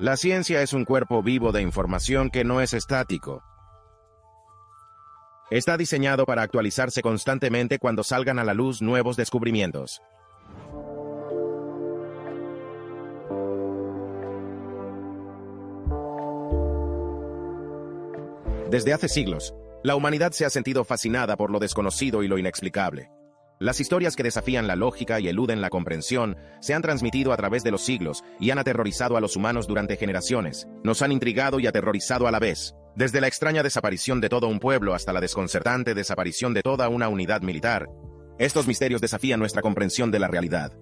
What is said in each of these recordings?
La ciencia es un cuerpo vivo de información que no es estático. Está diseñado para actualizarse constantemente cuando salgan a la luz nuevos descubrimientos. Desde hace siglos, la humanidad se ha sentido fascinada por lo desconocido y lo inexplicable. Las historias que desafían la lógica y eluden la comprensión se han transmitido a través de los siglos y han aterrorizado a los humanos durante generaciones. Nos han intrigado y aterrorizado a la vez. Desde la extraña desaparición de todo un pueblo hasta la desconcertante desaparición de toda una unidad militar, estos misterios desafían nuestra comprensión de la realidad.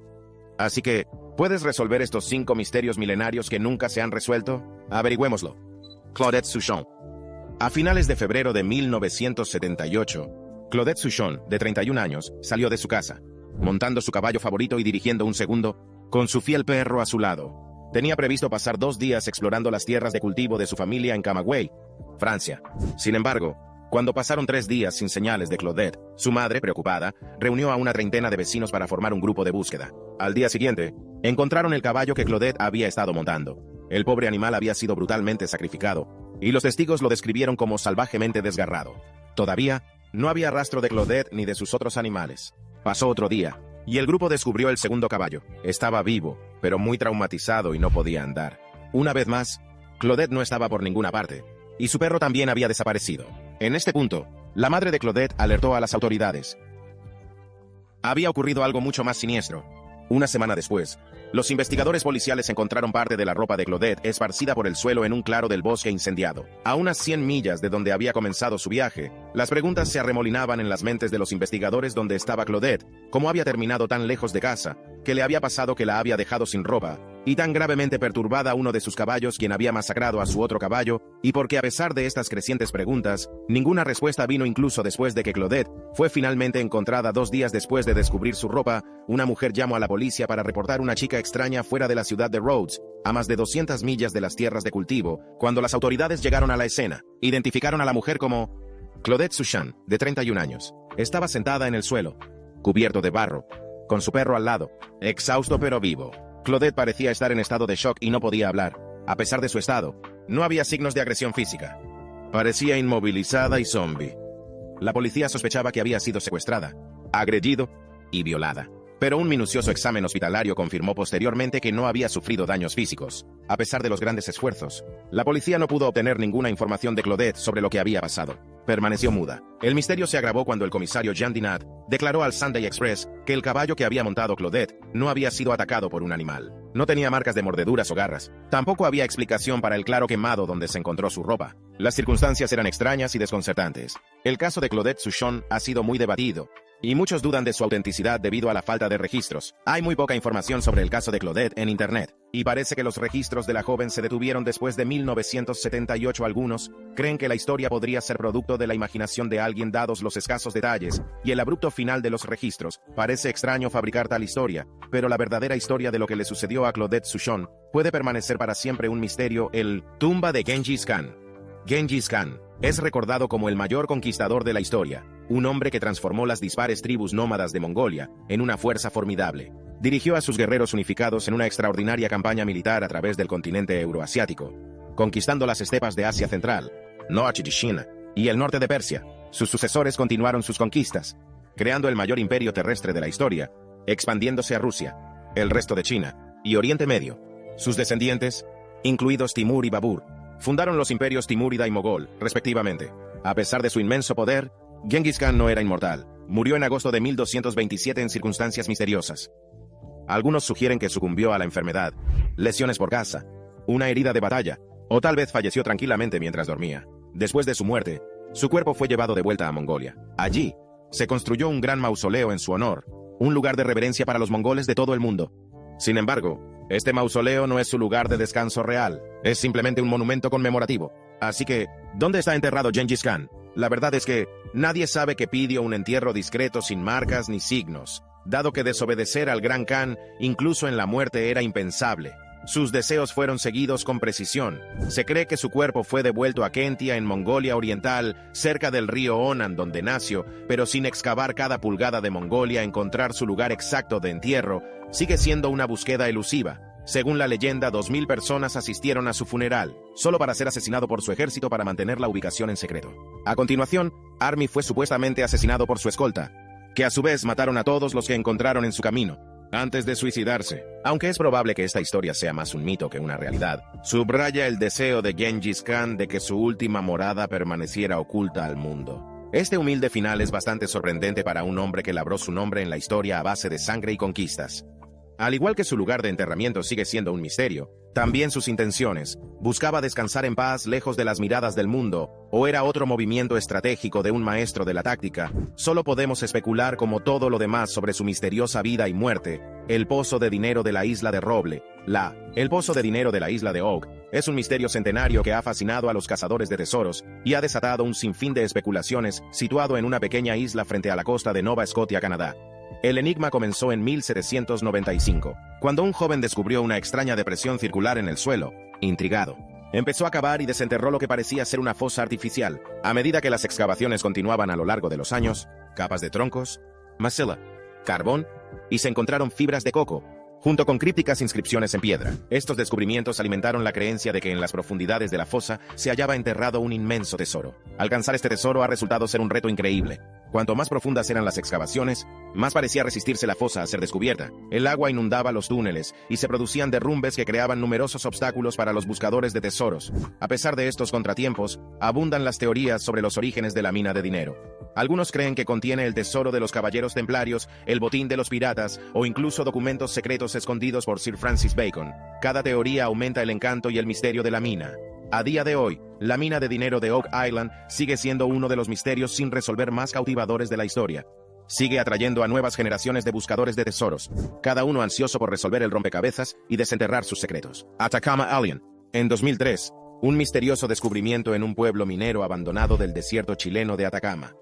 Así que, ¿puedes resolver estos 5 misterios milenarios que nunca se han resuelto? Averigüémoslo. Claudette Souchon. A finales de febrero de 1978, Claudette Souchon, de 31 años, salió de su casa, montando su caballo favorito y dirigiendo un segundo, con su fiel perro a su lado. Tenía previsto pasar 2 días explorando las tierras de cultivo de su familia en Camagüey, Francia. Sin embargo, cuando pasaron 3 días sin señales de Claudette, su madre, preocupada, reunió a una treintena de vecinos para formar un grupo de búsqueda. Al día siguiente, encontraron el caballo que Claudette había estado montando. El pobre animal había sido brutalmente sacrificado, y los testigos lo describieron como salvajemente desgarrado. Todavía, no había rastro de Claudette ni de sus otros animales. Pasó otro día, y el grupo descubrió el segundo caballo. Estaba vivo, pero muy traumatizado y no podía andar. Una vez más, Claudette no estaba por ninguna parte, y su perro también había desaparecido. En este punto, la madre de Claudette alertó a las autoridades. Había ocurrido algo mucho más siniestro. Una semana después, los investigadores policiales encontraron parte de la ropa de Claudette esparcida por el suelo en un claro del bosque incendiado. A unas 100 millas de donde había comenzado su viaje, las preguntas se arremolinaban en las mentes de los investigadores: dónde estaba Claudette, cómo había terminado tan lejos de casa, qué le había pasado que la había dejado sin ropa, y tan gravemente perturbada uno de sus caballos quien había masacrado a su otro caballo, y porque a pesar de estas crecientes preguntas, ninguna respuesta vino incluso después de que Claudette fue finalmente encontrada 2 días después de descubrir su ropa. Una mujer llamó a la policía para reportar una chica extraña fuera de la ciudad de Rhodes, a más de 200 millas de las tierras de cultivo. Cuando las autoridades llegaron a la escena, identificaron a la mujer como Claudette Souchon, de 31 años. Estaba sentada en el suelo, cubierto de barro, con su perro al lado, exhausto pero vivo. Claudette parecía estar en estado de shock y no podía hablar. A pesar de su estado, no había signos de agresión física. Parecía inmovilizada y zombie. La policía sospechaba que había sido secuestrada, agredido y violada. Pero un minucioso examen hospitalario confirmó posteriormente que no había sufrido daños físicos. A pesar de los grandes esfuerzos, la policía no pudo obtener ninguna información de Claudette sobre lo que había pasado. Permaneció muda. El misterio se agravó cuando el comisario Jean Dinat declaró al Sunday Express que el caballo que había montado Claudette no había sido atacado por un animal. No tenía marcas de mordeduras o garras. Tampoco había explicación para el claro quemado donde se encontró su ropa. Las circunstancias eran extrañas y desconcertantes. El caso de Claudette Souchon ha sido muy debatido, y muchos dudan de su autenticidad debido a la falta de registros. Hay muy poca información sobre el caso de Claudette en Internet, y parece que los registros de la joven se detuvieron después de 1978. Algunos creen que la historia podría ser producto de la imaginación de alguien dados los escasos detalles y el abrupto final de los registros. Parece extraño fabricar tal historia, pero la verdadera historia de lo que le sucedió a Claudette Souchon puede permanecer para siempre un misterio. El tumba de Genghis Khan. Genghis Khan es recordado como el mayor conquistador de la historia, un hombre que transformó las dispares tribus nómadas de Mongolia en una fuerza formidable. Dirigió a sus guerreros unificados en una extraordinaria campaña militar a través del continente euroasiático, conquistando las estepas de Asia Central, Norte de China y el norte de Persia. Sus sucesores continuaron sus conquistas, creando el mayor imperio terrestre de la historia, expandiéndose a Rusia, el resto de China y Oriente Medio. Sus descendientes, incluidos Timur y Babur, fundaron los imperios Timúrida y Mogol, respectivamente. A pesar de su inmenso poder, Genghis Khan no era inmortal. Murió en agosto de 1227 en circunstancias misteriosas. Algunos sugieren que sucumbió a la enfermedad, lesiones por caza, una herida de batalla, o tal vez falleció tranquilamente mientras dormía. Después de su muerte, su cuerpo fue llevado de vuelta a Mongolia. Allí, se construyó un gran mausoleo en su honor, un lugar de reverencia para los mongoles de todo el mundo. Sin embargo, este mausoleo no es su lugar de descanso real, es simplemente un monumento conmemorativo. Así que, ¿dónde está enterrado Genghis Khan? La verdad es que nadie sabe que pidió un entierro discreto sin marcas ni signos, dado que desobedecer al Gran Khan, incluso en la muerte, era impensable. Sus deseos fueron seguidos con precisión. Se cree que su cuerpo fue devuelto a Kentia en Mongolia Oriental, cerca del río Onan donde nació, pero sin excavar cada pulgada de Mongolia encontrar su lugar exacto de entierro, sigue siendo una búsqueda elusiva. Según la leyenda, 2000 personas asistieron a su funeral, solo para ser asesinado por su ejército para mantener la ubicación en secreto. A continuación, Army fue supuestamente asesinado por su escolta, que a su vez mataron a todos los que encontraron en su camino, antes de suicidarse. Aunque es probable que esta historia sea más un mito que una realidad, subraya el deseo de Gengis Khan de que su última morada permaneciera oculta al mundo. Este humilde final es bastante sorprendente para un hombre que labró su nombre en la historia a base de sangre y conquistas. Al igual que su lugar de enterramiento sigue siendo un misterio, también sus intenciones. ¿Buscaba descansar en paz lejos de las miradas del mundo, o era otro movimiento estratégico de un maestro de la táctica? Solo podemos especular, como todo lo demás, sobre su misteriosa vida y muerte. El pozo de dinero de la isla de Roble. El pozo de dinero de la isla de Oak es un misterio centenario que ha fascinado a los cazadores de tesoros y ha desatado un sinfín de especulaciones, situado en una pequeña isla frente a la costa de Nova Scotia, Canadá. El enigma comenzó en 1795, cuando un joven descubrió una extraña depresión circular en el suelo. Intrigado, empezó a cavar y desenterró lo que parecía ser una fosa artificial. A medida que las excavaciones continuaban a lo largo de los años, capas de troncos, masilla, carbón, y se encontraron fibras de coco, junto con crípticas inscripciones en piedra. Estos descubrimientos alimentaron la creencia de que en las profundidades de la fosa se hallaba enterrado un inmenso tesoro. Alcanzar este tesoro ha resultado ser un reto increíble. Cuanto más profundas eran las excavaciones, más parecía resistirse la fosa a ser descubierta. El agua inundaba los túneles y se producían derrumbes que creaban numerosos obstáculos para los buscadores de tesoros. A pesar de estos contratiempos, abundan las teorías sobre los orígenes de la mina de dinero. Algunos creen que contiene el tesoro de los caballeros templarios, el botín de los piratas o incluso documentos secretos escondidos por Sir Francis Bacon. Cada teoría aumenta el encanto y el misterio de la mina. A día de hoy, la mina de dinero de Oak Island sigue siendo uno de los misterios sin resolver más cautivadores de la historia. Sigue atrayendo a nuevas generaciones de buscadores de tesoros, cada uno ansioso por resolver el rompecabezas y desenterrar sus secretos. Atacama Alien. En 2003, un misterioso descubrimiento en un pueblo minero abandonado del desierto chileno de Atacama.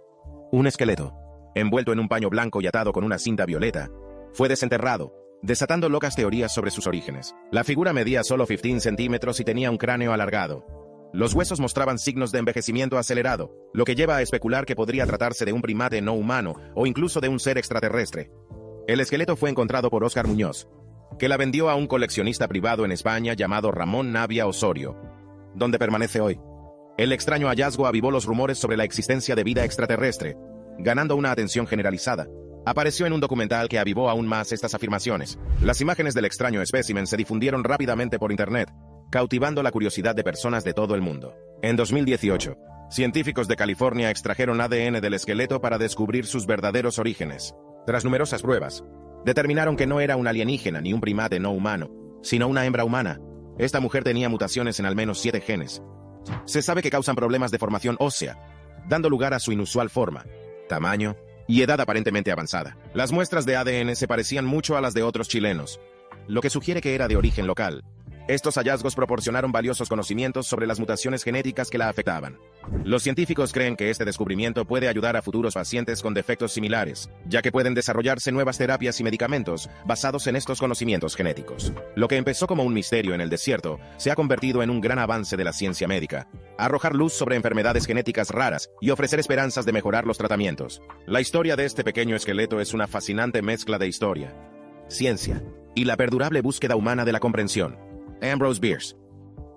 Un esqueleto, envuelto en un paño blanco y atado con una cinta violeta, fue desenterrado, desatando locas teorías sobre sus orígenes. La figura medía solo 15 centímetros y tenía un cráneo alargado. Los huesos mostraban signos de envejecimiento acelerado, lo que lleva a especular que podría tratarse de un primate no humano o incluso de un ser extraterrestre. El esqueleto fue encontrado por Óscar Muñoz, que la vendió a un coleccionista privado en España llamado Ramón Navia Osorio, donde permanece hoy. El extraño hallazgo avivó los rumores sobre la existencia de vida extraterrestre, ganando una atención generalizada. Apareció en un documental que avivó aún más estas afirmaciones. Las imágenes del extraño espécimen se difundieron rápidamente por internet, cautivando la curiosidad de personas de todo el mundo. En 2018, científicos de California extrajeron ADN del esqueleto para descubrir sus verdaderos orígenes. Tras numerosas pruebas, determinaron que no era un alienígena ni un primate no humano, sino una hembra humana. Esta mujer tenía mutaciones en al menos 7 genes. Se sabe que causan problemas de formación ósea, dando lugar a su inusual forma, tamaño y edad aparentemente avanzada. Las muestras de ADN se parecían mucho a las de otros chilenos, lo que sugiere que era de origen local. Estos hallazgos proporcionaron valiosos conocimientos sobre las mutaciones genéticas que la afectaban. Los científicos creen que este descubrimiento puede ayudar a futuros pacientes con defectos similares, ya que pueden desarrollarse nuevas terapias y medicamentos basados en estos conocimientos genéticos. Lo que empezó como un misterio en el desierto se ha convertido en un gran avance de la ciencia médica: arrojar luz sobre enfermedades genéticas raras y ofrecer esperanzas de mejorar los tratamientos. La historia de este pequeño esqueleto es una fascinante mezcla de historia, ciencia y la perdurable búsqueda humana de la comprensión. Ambrose Bierce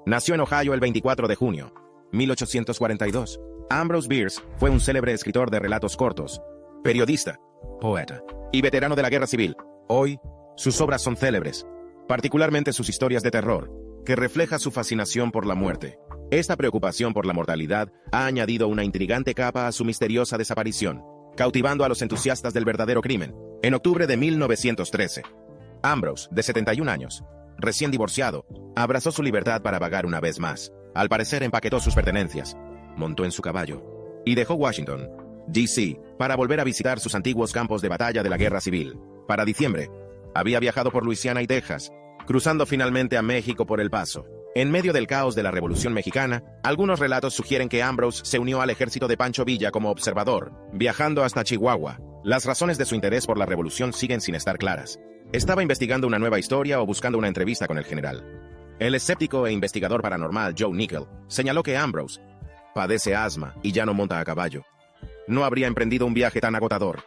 nació en Ohio el 24 de junio, 1842. Ambrose Bierce fue un célebre escritor de relatos cortos, periodista, poeta y veterano de la Guerra Civil. Hoy, sus obras son célebres, particularmente sus historias de terror, que refleja su fascinación por la muerte. Esta preocupación por la mortalidad ha añadido una intrigante capa a su misteriosa desaparición, cautivando a los entusiastas del verdadero crimen. En octubre de 1913, Ambrose, de 71 años, recién divorciado, abrazó su libertad para vagar una vez más. Al parecer empaquetó sus pertenencias, montó en su caballo y dejó Washington, D.C., para volver a visitar sus antiguos campos de batalla de la Guerra Civil. Para diciembre, había viajado por Luisiana y Texas, cruzando finalmente a México por El Paso. En medio del caos de la Revolución Mexicana, algunos relatos sugieren que Ambrose se unió al ejército de Pancho Villa como observador, viajando hasta Chihuahua. Las razones de su interés por la revolución siguen sin estar claras. Estaba investigando una nueva historia o buscando una entrevista con el general. El escéptico e investigador paranormal Joe Nickel señaló que Ambrose padece asma y ya no monta a caballo. No habría emprendido un viaje tan agotador.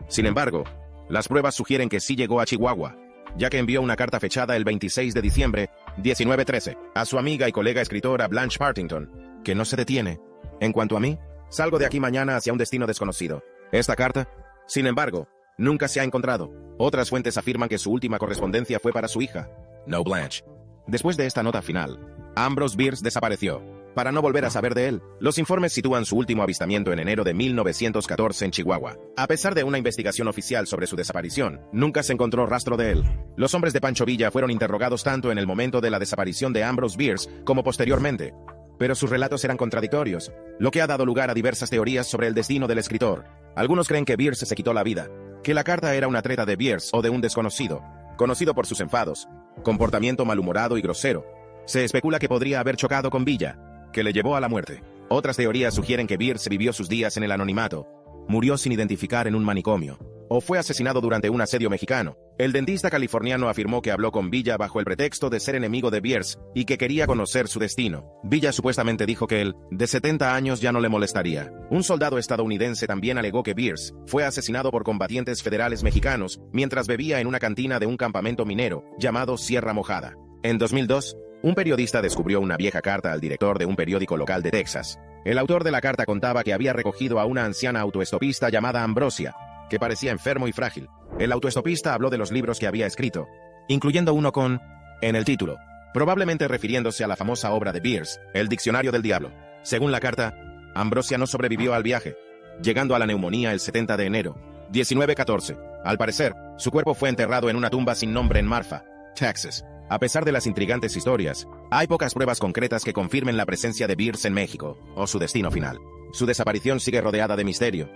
Sin embargo, las pruebas sugieren que sí llegó a Chihuahua, ya que envió una carta fechada el 26 de diciembre, 1913, a su amiga y colega escritora Blanche Partington, que no se detiene. En cuanto a mí, salgo de aquí mañana hacia un destino desconocido. Esta carta, sin embargo, nunca se ha encontrado. Otras fuentes afirman que su última correspondencia fue para su hija, No Blanche. Después de esta nota final, Ambrose Bierce desapareció, para no volver a saber de él. Los informes sitúan su último avistamiento en enero de 1914 en Chihuahua. A pesar de una investigación oficial sobre su desaparición, nunca se encontró rastro de él. Los hombres de Pancho Villa fueron interrogados tanto en el momento de la desaparición de Ambrose Bierce como posteriormente, pero sus relatos eran contradictorios, lo que ha dado lugar a diversas teorías sobre el destino del escritor. Algunos creen que Bierce se quitó la vida, que la carta era una treta de Bierce o de un desconocido, conocido por sus enfados, comportamiento malhumorado y grosero. Se especula que podría haber chocado con Villa, que le llevó a la muerte. Otras teorías sugieren que Bierce vivió sus días en el anonimato, murió sin identificar en un manicomio, o fue asesinado durante un asedio mexicano. El dentista californiano afirmó que habló con Villa bajo el pretexto de ser enemigo de Bierce y que quería conocer su destino. Villa supuestamente dijo que él, de 70 años, ya no le molestaría. Un soldado estadounidense también alegó que Bierce fue asesinado por combatientes federales mexicanos mientras bebía en una cantina de un campamento minero llamado Sierra Mojada. En 2002, un periodista descubrió una vieja carta al director de un periódico local de Texas. El autor de la carta contaba que había recogido a una anciana autoestopista llamada Ambrosia, que parecía enfermo y frágil. El autoestopista habló de los libros que había escrito, incluyendo uno con, en el título, probablemente refiriéndose a la famosa obra de Bierce, El Diccionario del Diablo. Según la carta, Ambrosia no sobrevivió al viaje, llegando a la neumonía el 70 de enero, 1914. Al parecer, su cuerpo fue enterrado en una tumba sin nombre en Marfa, Texas. A pesar de las intrigantes historias, hay pocas pruebas concretas que confirmen la presencia de Bierce en México, o su destino final. Su desaparición sigue rodeada de misterio,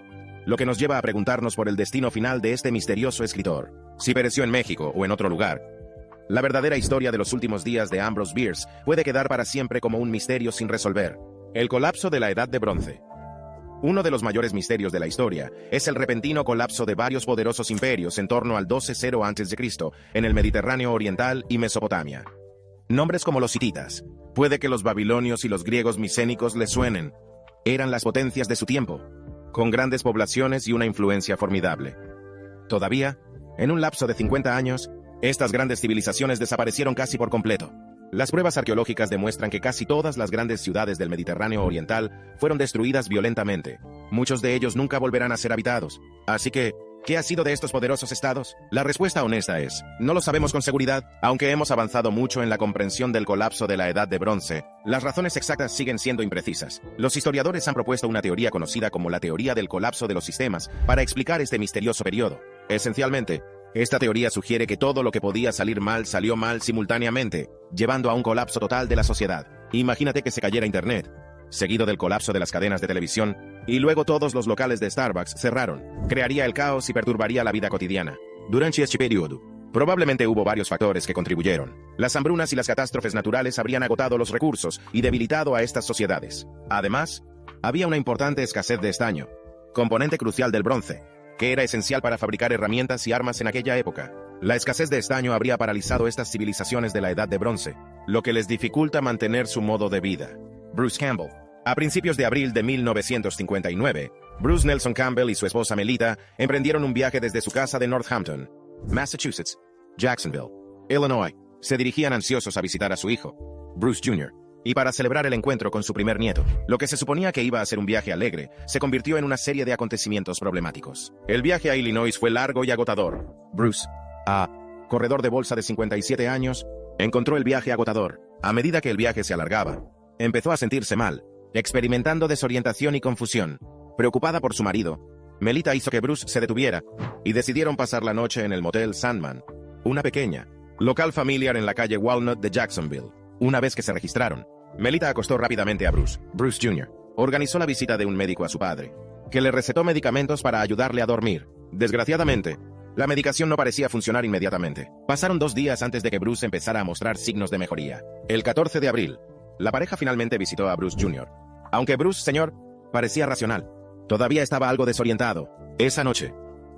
lo que nos lleva a preguntarnos por el destino final de este misterioso escritor. Si pereció en México o en otro lugar, la verdadera historia de los últimos días de Ambrose Bierce puede quedar para siempre como un misterio sin resolver. El colapso de la Edad de Bronce. Uno de los mayores misterios de la historia es el repentino colapso de varios poderosos imperios en torno al 1200 a.C. en el Mediterráneo oriental y Mesopotamia. Nombres como los hititas, puede que los babilonios y los griegos micénicos les suenen. Eran las potencias de su tiempo, con grandes poblaciones y una influencia formidable. Todavía, en un lapso de 50 años, estas grandes civilizaciones desaparecieron casi por completo. Las pruebas arqueológicas demuestran que casi todas las grandes ciudades del Mediterráneo oriental fueron destruidas violentamente. Muchos de ellos nunca volverán a ser habitados. Así que, ¿qué ha sido de estos poderosos estados? La respuesta honesta es, no lo sabemos con seguridad. Aunque hemos avanzado mucho en la comprensión del colapso de la Edad de Bronce, las razones exactas siguen siendo imprecisas. Los historiadores han propuesto una teoría conocida como la teoría del colapso de los sistemas para explicar este misterioso periodo. Esencialmente, esta teoría sugiere que todo lo que podía salir mal salió mal simultáneamente, llevando a un colapso total de la sociedad. Imagínate que se cayera Internet, seguido del colapso de las cadenas de televisión, y luego todos los locales de Starbucks cerraron. Crearía el caos y perturbaría la vida cotidiana. Durante este periodo, probablemente hubo varios factores que contribuyeron. Las hambrunas y las catástrofes naturales habrían agotado los recursos y debilitado a estas sociedades. Además, había una importante escasez de estaño, componente crucial del bronce, que era esencial para fabricar herramientas y armas en aquella época. La escasez de estaño habría paralizado estas civilizaciones de la Edad de Bronce, lo que les dificulta mantener su modo de vida. Bruce Campbell. A principios de abril de 1959, Bruce Nelson Campbell y su esposa Melita emprendieron un viaje desde su casa de Northampton, Massachusetts, Jacksonville, Illinois. Se dirigían ansiosos a visitar a su hijo, Bruce Jr., y para celebrar el encuentro con su primer nieto. Lo que se suponía que iba a ser un viaje alegre, se convirtió en una serie de acontecimientos problemáticos. El viaje a Illinois fue largo y agotador. Bruce, corredor de bolsa de 57 años, encontró el viaje agotador. A medida que el viaje se alargaba, empezó a sentirse mal, experimentando desorientación y confusión. Preocupada por su marido, Melita hizo que Bruce se detuviera, y decidieron pasar la noche en el Motel Sandman, una pequeña, local familiar en la calle Walnut de Jacksonville. Una vez que se registraron, Melita acostó rápidamente a Bruce Jr. Organizó la visita de un médico a su padre, que le recetó medicamentos para ayudarle a dormir. Desgraciadamente, la medicación no parecía funcionar inmediatamente. Pasaron 2 días antes de que Bruce empezara a mostrar signos de mejoría. El 14 de abril, la pareja finalmente visitó a Bruce Jr. Aunque Bruce, señor, parecía racional, todavía estaba algo desorientado. Esa noche,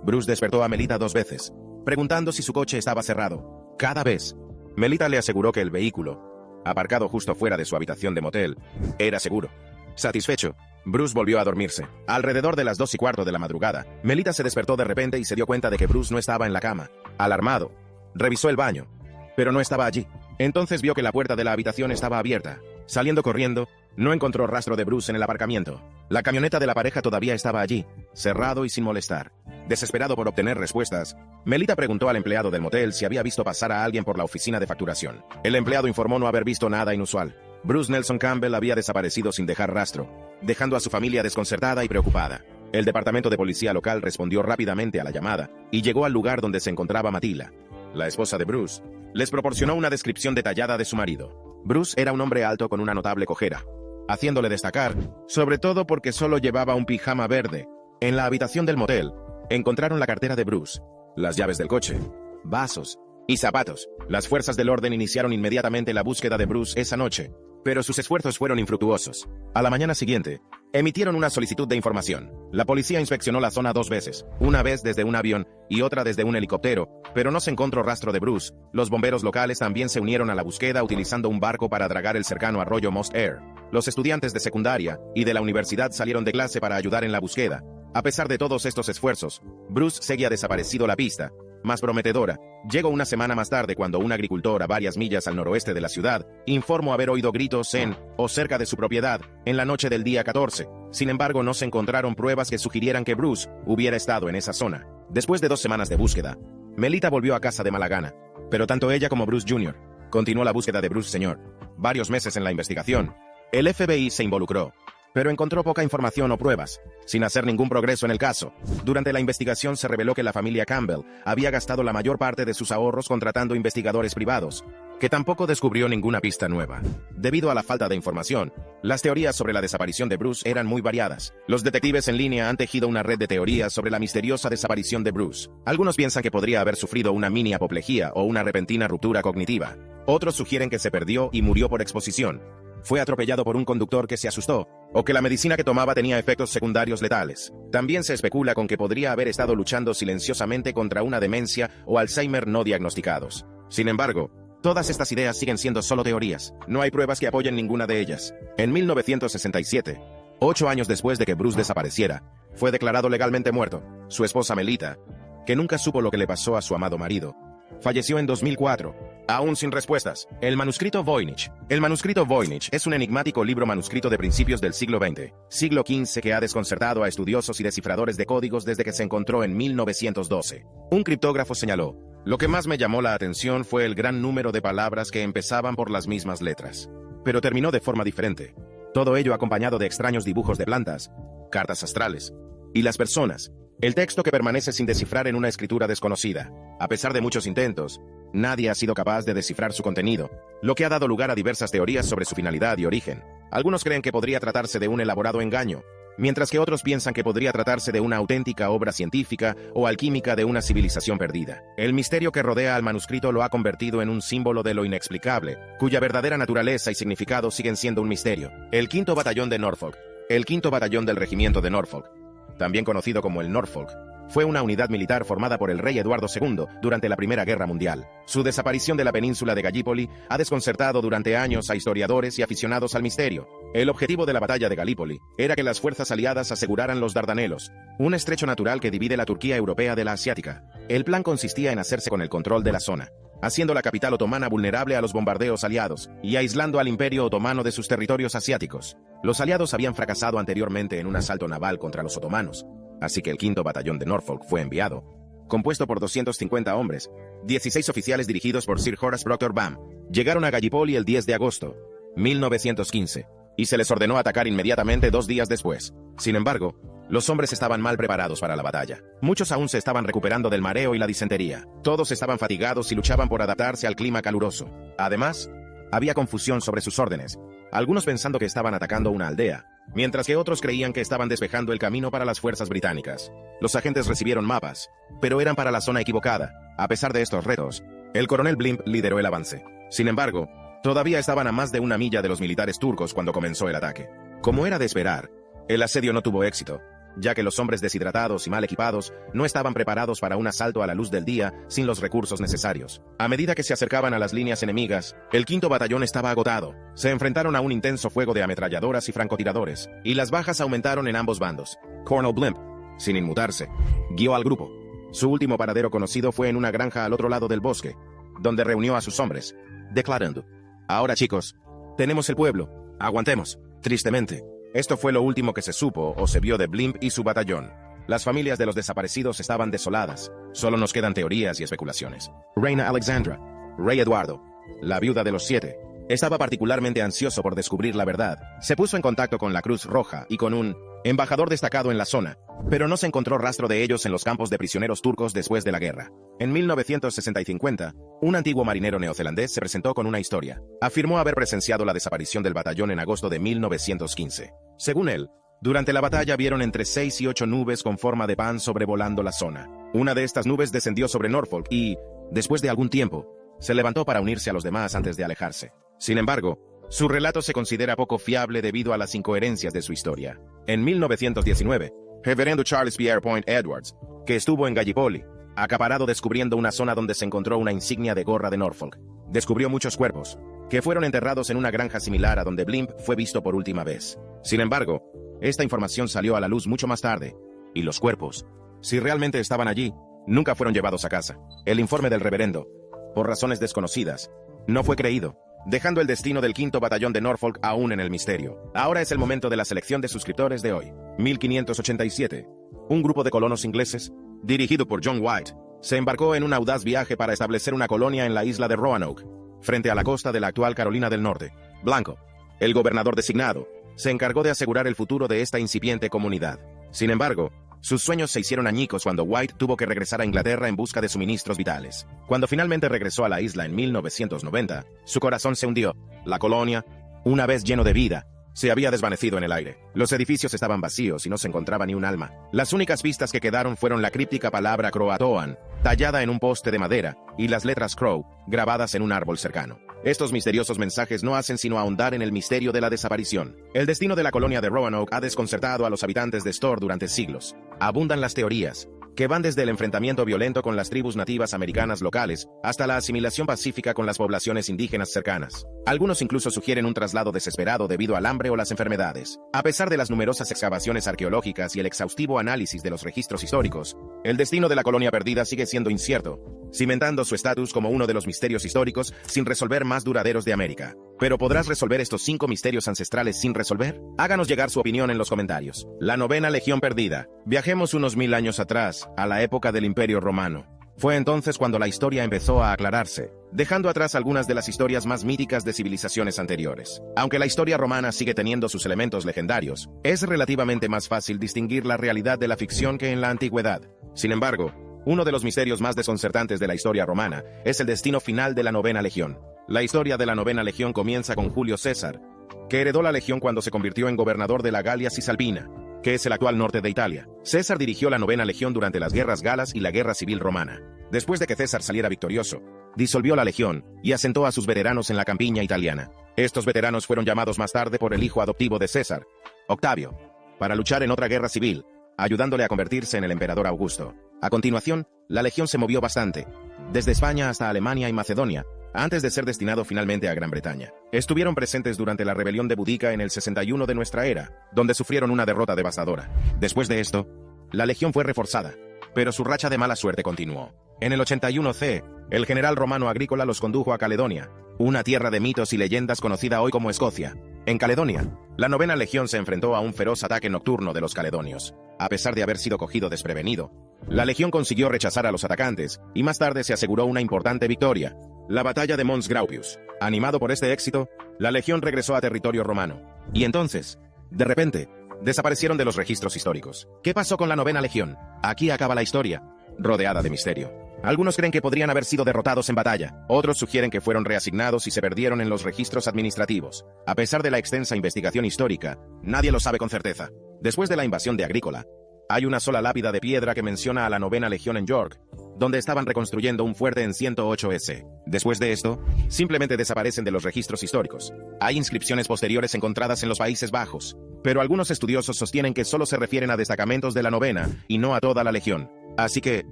Bruce despertó a Melita 2 veces, preguntando si su coche estaba cerrado. Cada vez, Melita le aseguró que el vehículo, aparcado justo fuera de su habitación de motel, era seguro. Satisfecho, Bruce volvió a dormirse. Alrededor de las 2:15 de la madrugada, Melita se despertó de repente y se dio cuenta de que Bruce no estaba en la cama. Alarmado, Revisó el baño, pero no estaba allí. Entonces vio que la puerta de la habitación estaba abierta. Saliendo corriendo, no encontró rastro de Bruce en el aparcamiento. La camioneta de la pareja todavía estaba allí, cerrado y sin molestar. Desesperado por obtener respuestas, Melita preguntó al empleado del motel si había visto pasar a alguien por la oficina de facturación. El empleado informó no haber visto nada inusual. Bruce Nelson Campbell había desaparecido sin dejar rastro, dejando a su familia desconcertada y preocupada. El departamento de policía local respondió rápidamente a la llamada y llegó al lugar donde se encontraba Matila, la esposa de Bruce. Les proporcionó una descripción detallada de su marido. Bruce era un hombre alto con una notable cojera, haciéndole destacar, sobre todo porque solo llevaba un pijama verde. En la habitación del motel, encontraron la cartera de Bruce, las llaves del coche, vasos y zapatos. Las fuerzas del orden iniciaron inmediatamente la búsqueda de Bruce esa noche, pero sus esfuerzos fueron infructuosos. A la mañana siguiente, emitieron una solicitud de información. La policía inspeccionó la zona 2 veces, una vez desde un avión y otra desde un helicóptero, pero no se encontró rastro de Bruce. Los bomberos locales también se unieron a la búsqueda utilizando un barco para dragar el cercano arroyo Most Air. Los estudiantes de secundaria y de la universidad salieron de clase para ayudar en la búsqueda. A pesar de todos estos esfuerzos, Bruce seguía desaparecido. La pista más prometedora llegó una semana más tarde cuando un agricultor a varias millas al noroeste de la ciudad informó haber oído gritos en o cerca de su propiedad en la noche del día 14. Sin embargo, no se encontraron pruebas que sugirieran que Bruce hubiera estado en esa zona. Después de 2 semanas de búsqueda, Melita volvió a casa de mala gana, pero tanto ella como Bruce Jr. continuó la búsqueda de Bruce Sr. Varios meses en la investigación, el FBI se involucró, pero encontró poca información o pruebas, sin hacer ningún progreso en el caso. Durante la investigación se reveló que la familia Campbell había gastado la mayor parte de sus ahorros contratando investigadores privados, que tampoco descubrió ninguna pista nueva. Debido a la falta de información, las teorías sobre la desaparición de Bruce eran muy variadas. Los detectives en línea han tejido una red de teorías sobre la misteriosa desaparición de Bruce. Algunos piensan que podría haber sufrido una mini apoplejía o una repentina ruptura cognitiva. Otros sugieren que se perdió y murió por exposición. Fue atropellado por un conductor que se asustó, o que la medicina que tomaba tenía efectos secundarios letales. También se especula con que podría haber estado luchando silenciosamente contra una demencia o Alzheimer no diagnosticados. Sin embargo, todas estas ideas siguen siendo solo teorías. No hay pruebas que apoyen ninguna de ellas. En 1967, 8 años después de que Bruce desapareciera, fue declarado legalmente muerto. Su esposa Melita, que nunca supo lo que le pasó a su amado marido, falleció en 2004, aún sin respuestas. El manuscrito Voynich. El manuscrito Voynich es un enigmático libro manuscrito de principios del siglo XX, siglo XV, que ha desconcertado a estudiosos y descifradores de códigos desde que se encontró en 1912. Un criptógrafo señaló: "Lo que más me llamó la atención fue el gran número de palabras que empezaban por las mismas letras, pero terminó de forma diferente. Todo ello acompañado de extraños dibujos de plantas, cartas astrales y las personas. El texto que permanece sin descifrar en una escritura desconocida. A pesar de muchos intentos, nadie ha sido capaz de descifrar su contenido, lo que ha dado lugar a diversas teorías sobre su finalidad y origen. Algunos creen que podría tratarse de un elaborado engaño, mientras que otros piensan que podría tratarse de una auténtica obra científica o alquímica de una civilización perdida. El misterio que rodea al manuscrito lo ha convertido en un símbolo de lo inexplicable, cuya verdadera naturaleza y significado siguen siendo un misterio. El 5º Batallón de Norfolk. El 5º Batallón del Regimiento de Norfolk, también conocido como el Norfolk, fue una unidad militar formada por el rey Eduardo II durante la Primera Guerra Mundial. Su desaparición de la península de Gallipoli ha desconcertado durante años a historiadores y aficionados al misterio. El objetivo de la batalla de Gallipoli era que las fuerzas aliadas aseguraran los Dardanelos, un estrecho natural que divide la Turquía europea de la asiática. El plan consistía en hacerse con el control de la zona, haciendo la capital otomana vulnerable a los bombardeos aliados y aislando al Imperio Otomano de sus territorios asiáticos. Los aliados habían fracasado anteriormente en un asalto naval contra los otomanos, así que el 5º Batallón de Norfolk fue enviado, compuesto por 250 hombres, 16 oficiales dirigidos por Sir Horace Proctor Baum. Llegaron a Gallipoli el 10 de agosto, 1915, y se les ordenó atacar inmediatamente 2 días después. Sin embargo, los hombres estaban mal preparados para la batalla. Muchos aún se estaban recuperando del mareo y la disentería. Todos estaban fatigados y luchaban por adaptarse al clima caluroso. Además, había confusión sobre sus órdenes, algunos pensando que estaban atacando una aldea, mientras que otros creían que estaban despejando el camino para las fuerzas británicas. Los agentes recibieron mapas, pero eran para la zona equivocada. A pesar de estos retos, el coronel Blimp lideró el avance. Sin embargo, todavía estaban a más de 1 milla de los militares turcos cuando comenzó el ataque. Como era de esperar, el asedio no tuvo éxito, ya que los hombres deshidratados y mal equipados no estaban preparados para un asalto a la luz del día sin los recursos necesarios. A medida que se acercaban a las líneas enemigas, el 5º batallón estaba agotado. Se enfrentaron a un intenso fuego de ametralladoras y francotiradores, y las bajas aumentaron en ambos bandos. Colonel Blimp, sin inmutarse, guió al grupo, Su último paradero conocido fue en una granja al otro lado del bosque, donde reunió a sus hombres, declarando: "Ahora, chicos, tenemos el pueblo. Aguantemos". Tristemente, esto fue lo último que se supo o se vio de Blimp y su batallón. Las familias de los desaparecidos estaban desoladas. Solo nos quedan teorías y especulaciones. Reina Alexandra, Rey Eduardo, la viuda de los 7, estaba particularmente ansioso por descubrir la verdad. Se puso en contacto con la Cruz Roja y con un embajador destacado en la zona, pero no se encontró rastro de ellos en los campos de prisioneros turcos después de la guerra. En 1960, un antiguo marinero neozelandés se presentó con una historia. Afirmó haber presenciado la desaparición del batallón en agosto de 1915. Según él, durante la batalla vieron entre 6 y 8 nubes con forma de pan sobrevolando la zona. Una de estas nubes descendió sobre Norfolk y, después de algún tiempo, se levantó para unirse a los demás antes de alejarse. Sin embargo, su relato se considera poco fiable debido a las incoherencias de su historia. En 1919, Reverendo Charles Pierre Point Edwards, que estuvo en Gallipoli, acaparado descubriendo una zona donde se encontró una insignia de gorra de Norfolk, descubrió muchos cuerpos, que fueron enterrados en una granja similar a donde Blimp fue visto por última vez. Sin embargo, esta información salió a la luz mucho más tarde, y los cuerpos, si realmente estaban allí, nunca fueron llevados a casa. El informe del reverendo, por razones desconocidas, no fue creído, dejando el destino del 5º Batallón de Norfolk aún en el misterio. Ahora es el momento de la selección de suscriptores de hoy. 1587. Un grupo de colonos ingleses, dirigido por John White, se embarcó en un audaz viaje para establecer una colonia en la isla de Roanoke, frente a la costa de la actual Carolina del Norte. Blanco, el gobernador designado, se encargó de asegurar el futuro de esta incipiente comunidad. Sin embargo, sus sueños se hicieron añicos cuando White tuvo que regresar a Inglaterra en busca de suministros vitales. Cuando finalmente regresó a la isla en 1990, su corazón se hundió. La colonia, una vez lleno de vida, se había desvanecido en el aire. Los edificios estaban vacíos y no se encontraba ni un alma. Las únicas pistas que quedaron fueron la críptica palabra Croatoan, tallada en un poste de madera, y las letras Crow, grabadas en un árbol cercano. Estos misteriosos mensajes no hacen sino ahondar en el misterio de la desaparición. El destino de la colonia de Roanoke ha desconcertado a los habitantes de Storr durante siglos. Abundan las teorías, que van desde el enfrentamiento violento con las tribus nativas americanas locales hasta la asimilación pacífica con las poblaciones indígenas cercanas. Algunos incluso sugieren un traslado desesperado debido al hambre o las enfermedades. A pesar de las numerosas excavaciones arqueológicas y el exhaustivo análisis de los registros históricos, el destino de la colonia perdida sigue siendo incierto, cimentando su estatus como uno de los misterios históricos sin resolver más duraderos de América. ¿Pero podrás resolver estos 5 misterios ancestrales sin resolver? Háganos llegar su opinión en los comentarios. La novena legión perdida. Viajemos unos 1000 años atrás, a la época del Imperio Romano. Fue entonces cuando la historia empezó a aclararse, dejando atrás algunas de las historias más míticas de civilizaciones anteriores. Aunque la historia romana sigue teniendo sus elementos legendarios, es relativamente más fácil distinguir la realidad de la ficción que en la antigüedad. Sin embargo, uno de los misterios más desconcertantes de la historia romana es el destino final de la novena legión. La historia de la novena legión comienza con Julio César, que heredó la legión cuando se convirtió en gobernador de la Galia Cisalpina, que es el actual norte de Italia. César dirigió la novena legión durante las guerras galas y la guerra civil romana. Después de que César saliera victorioso, disolvió la legión y asentó a sus veteranos en la campiña italiana. Estos veteranos fueron llamados más tarde por el hijo adoptivo de César, Octavio, para luchar en otra guerra civil, ayudándole a convertirse en el emperador Augusto. A continuación, la legión se movió bastante, desde España hasta Alemania y Macedonia, antes de ser destinado finalmente a Gran Bretaña. Estuvieron presentes durante la rebelión de Boudica en el 61 de nuestra era, donde sufrieron una derrota devastadora. Después de esto, la legión fue reforzada, pero su racha de mala suerte continuó. En el 81 C, el general romano Agrícola los condujo a Caledonia, una tierra de mitos y leyendas conocida hoy como Escocia. En Caledonia, la novena legión se enfrentó a un feroz ataque nocturno de los caledonios. A pesar de haber sido cogido desprevenido, la legión consiguió rechazar a los atacantes y más tarde se aseguró una importante victoria, la batalla de Mons Graupius. Animado por este éxito, la legión regresó a territorio romano. Y entonces, de repente, desaparecieron de los registros históricos. ¿Qué pasó con la novena legión? Aquí acaba la historia, rodeada de misterio. Algunos creen que podrían haber sido derrotados en batalla, otros sugieren que fueron reasignados y se perdieron en los registros administrativos. A pesar de la extensa investigación histórica, nadie lo sabe con certeza. Después de la invasión de Agrícola, hay una sola lápida de piedra que menciona a la novena legión en York, donde estaban reconstruyendo un fuerte en 108 S. Después de esto, simplemente desaparecen de los registros históricos. Hay inscripciones posteriores encontradas en los Países Bajos, pero algunos estudiosos sostienen que solo se refieren a destacamentos de la novena y no a toda la legión. Así que,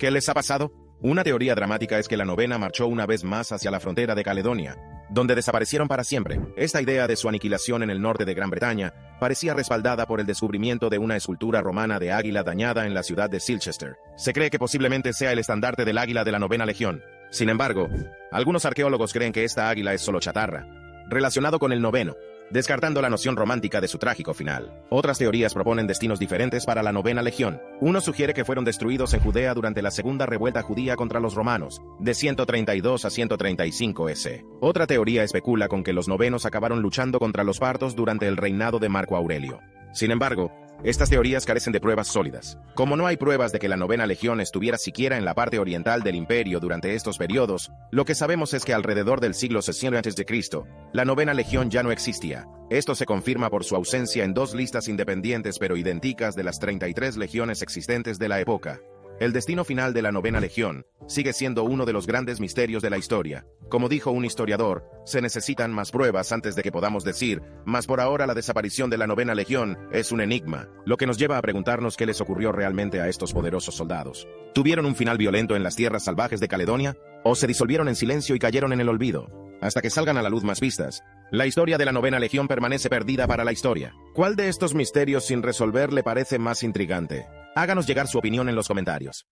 ¿qué les ha pasado? Una teoría dramática es que la novena marchó una vez más hacia la frontera de Caledonia, donde desaparecieron para siempre. Esta idea de su aniquilación en el norte de Gran Bretaña parecía respaldada por el descubrimiento de una escultura romana de águila dañada en la ciudad de Silchester. Se cree que posiblemente sea el estandarte del águila de la Novena Legión. Sin embargo, algunos arqueólogos creen que esta águila es solo chatarra, relacionado con el noveno, descartando la noción romántica de su trágico final. Otras teorías proponen destinos diferentes para la Novena Legión. Uno sugiere que fueron destruidos en Judea durante la segunda revuelta judía contra los romanos, de 132 a 135 S. Otra teoría especula con que los novenos acabaron luchando contra los partos durante el reinado de Marco Aurelio. Sin embargo, estas teorías carecen de pruebas sólidas. Como no hay pruebas de que la Novena Legión estuviera siquiera en la parte oriental del imperio durante estos periodos, lo que sabemos es que alrededor del siglo 600 a.C., la Novena Legión ya no existía. Esto se confirma por su ausencia en dos listas independientes pero idénticas de las 33 legiones existentes de la época. El destino final de la Novena Legión sigue siendo uno de los grandes misterios de la historia. Como dijo un historiador, se necesitan más pruebas antes de que podamos decir, mas por ahora la desaparición de la Novena Legión es un enigma, lo que nos lleva a preguntarnos qué les ocurrió realmente a estos poderosos soldados. ¿Tuvieron un final violento en las tierras salvajes de Caledonia? ¿O se disolvieron en silencio y cayeron en el olvido? Hasta que salgan a la luz más pistas, la historia de la Novena Legión permanece perdida para la historia. ¿Cuál de estos misterios sin resolver le parece más intrigante? Háganos llegar su opinión en los comentarios.